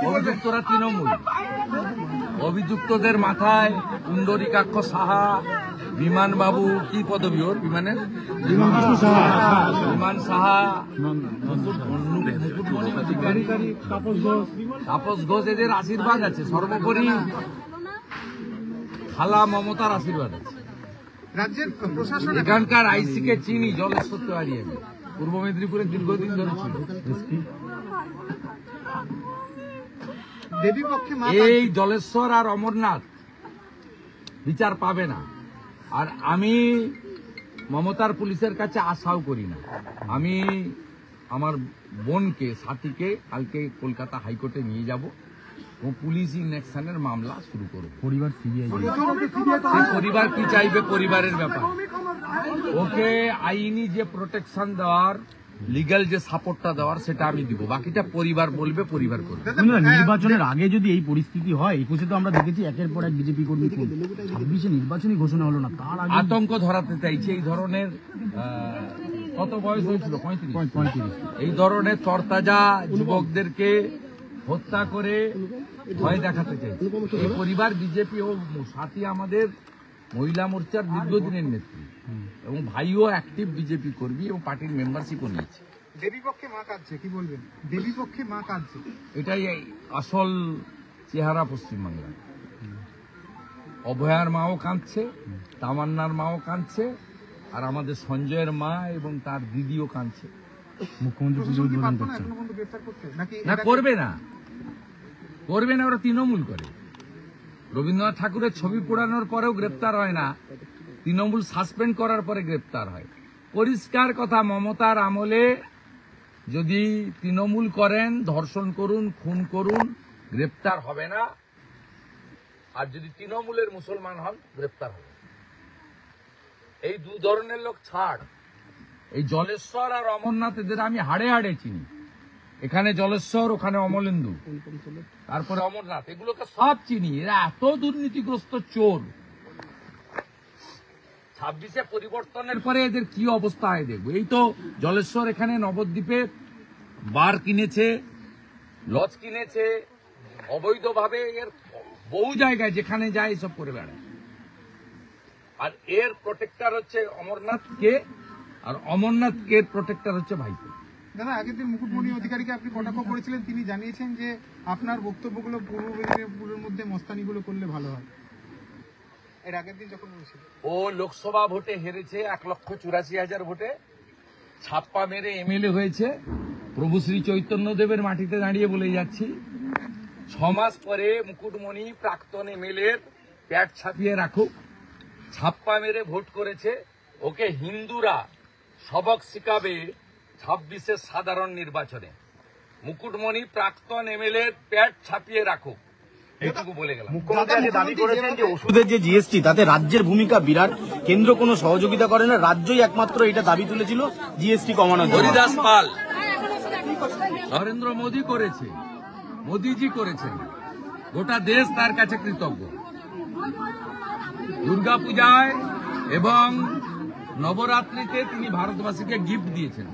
অভিযুক্তরা তৃণমূল। অভিযুক্তদের মাথায় পুণ্ডরীকাক্ষ সাহা, বিমান বাবু, কি পদবী ওর বিমানের, বিমান সাহা, মুকুটমণি অধিকারী, তাপস ঘোষ, এদের আশীর্বাদ আছে। সর্বোপরি খালা মমতার আশীর্বাদ আছে। রাজ্যের প্রশাসন এখানকার আইসি কে চিনি, জলেশ্বর তেওয়ারি, আমি পূর্ব মেদিনীপুরে দীর্ঘদিন ধরে ছিল। এই জলেশ্বর আর অমরনাথ বিচার পাবে না। আর আমি মমতার পুলিশের কাছে আশাও করি না। আমি আমার বোনকে, সাথীকে কালকে কলকাতা হাইকোর্টে নিয়ে যাব ও পুলিশ ইনঅ্যাকশনের মামলা শুরু করব। পরিবার পরিবার কি চাইবে, পরিবারের ব্যাপার। ওকে আইনি যে প্রোটেকশন দেওয়ার, লিগ্যাল যে সাপোর্টটা দেওয়ার, সেটা আমি দিব। বাকিটা পরিবার বলবে, পরিবার করবে। নির্বাচনের আগে যদি এই পরিস্থিতি হয়, 21-এ তো আমরা দেখেছি একের পর এক বিজেপি কর্মী, 26-এ নির্বাচনী ঘোষণা হলো না, তার আগে আতঙ্ক ধরাতে চাইছে। এই ধরনের কত বয়স হয়েছিল, 35। এই ধরনের তরতাজা যুবকদেরকে হত্যা করে ভয় দেখাতে চাইছে এই পরিবার। বিজেপি ও সাথী আমাদের মহিলা মোর্চার দীর্ঘদিনের নেত্রী এবং ভাইও অ্যাক্টিভ বিজেপি কর্মী এবং পার্টির মেম্বারশিপও নিয়েছে। দেবীপক্ষে মা কাঁদছে, কি বলবেন? দেবীপক্ষে মা কাঁদছে, এটাই আসল চেহারা পশ্চিমবাংলার। অভয়ার মাও কাঁদছে, তামান্নার মাও কাঁদছে, আর আমাদের সঞ্জয়ের মা এবং তার দিদিও কাঁদছে। মুখ্যমন্ত্রী না করবে না, করবে না, ওরা তৃণমূল করে। রবীন্দ্রনাথ ঠাকুরের ছবি পোড়ানোর পরেও গ্রেপ্তার হয় না, তৃণমূল সাসপেন্ড করার পরে গ্রেপ্তার হয়। পরিষ্কার কথা, মমতার আমলে যদি তৃণমূল করেন, ধর্ষণ করুন, খুন করুন, গ্রেপ্তার হবে না। আর যদি তৃণমূলের মুসলমান হন, গ্রেপ্তার হবে। এই দু ধরনের লোক ছাড়। এই জলেশ্বর আর অমরনাথ, এদের আমি হাড়ে হাড়ে চিনি। এখানে জলেশ্বর, ওখানে অমলেন্দু, তারপরে অমরনাথ, এগুলোকে সব চিনি। এরা এত দুর্নীতিগ্রস্ত চোর। 26-এ পরিবর্তনের পরে এদের কি অবস্থা হয় দেখবো। এই তো জলেশ্বর এখানে নবদ্বীপে বার কিনেছে, লজ কিনেছে অবৈধভাবে। এর বহু জায়গায় যেখানে যায় এসব করে বেড়ায়। আর এর প্রোটেক্টর হচ্ছে অমরনাথ কে, আর অমরনাথ কে প্রোটেক্টর হচ্ছে ভাইপো। দাদা, আগের দিন মুকুটমণি অধিকারীকে আপনি কটাক্ষ করেছিলেন, তিনি জানিয়েছেন যে আপনার বক্তব্যগুলো পূর্ব মেদিনীপুরের মধ্যে মস্তানিগুলো করলে ভালো হয়। এর আগের দিন যখন বলছিলেন, ও লোকসভা ভোটে হেরেছে 1,84,000 ভোটে, ছাপ্পা মেরে এমএলএ হয়েছে। প্রভু শ্রী চৈতন্যদেবের মাটিতে দাঁড়িয়ে বলে যাচ্ছি, 6 মাস পরে মুকুটমণি প্রাক্তন এমএলএ প্যাট ছাপিয়ে রাখুক। ছাপ্পা মেরে ভোট করেছে, ওকে হিন্দুরা সবক শিখাবে 26-এর সাধারণ নির্বাচনে। মুকুটমণি প্রাক্তন এমএলএ প্যাট ছাপিয়ে রাখুক, এইটুকু বলে গেলাম। মুখ্যমন্ত্রী দাবি করেছেন যে ওষুধের যে জিএসটি, তাতে রাজ্যের ভূমিকা বিরাট, কেন্দ্র কোনো সহযোগিতা করে না, রাজ্যই একমাত্র এটা দাবি তুলেছিল জিএসটি কমানোর জন্য। হরিদাস পাল, নরেন্দ্র মোদী করেছে, মোদীজি করেছেন, গোটা দেশ তার কাছে কৃতজ্ঞ। দুর্গাপূজায় এবং নবরাত্রিতে তিনি ভারতবাসীকে গিফট দিয়েছেন।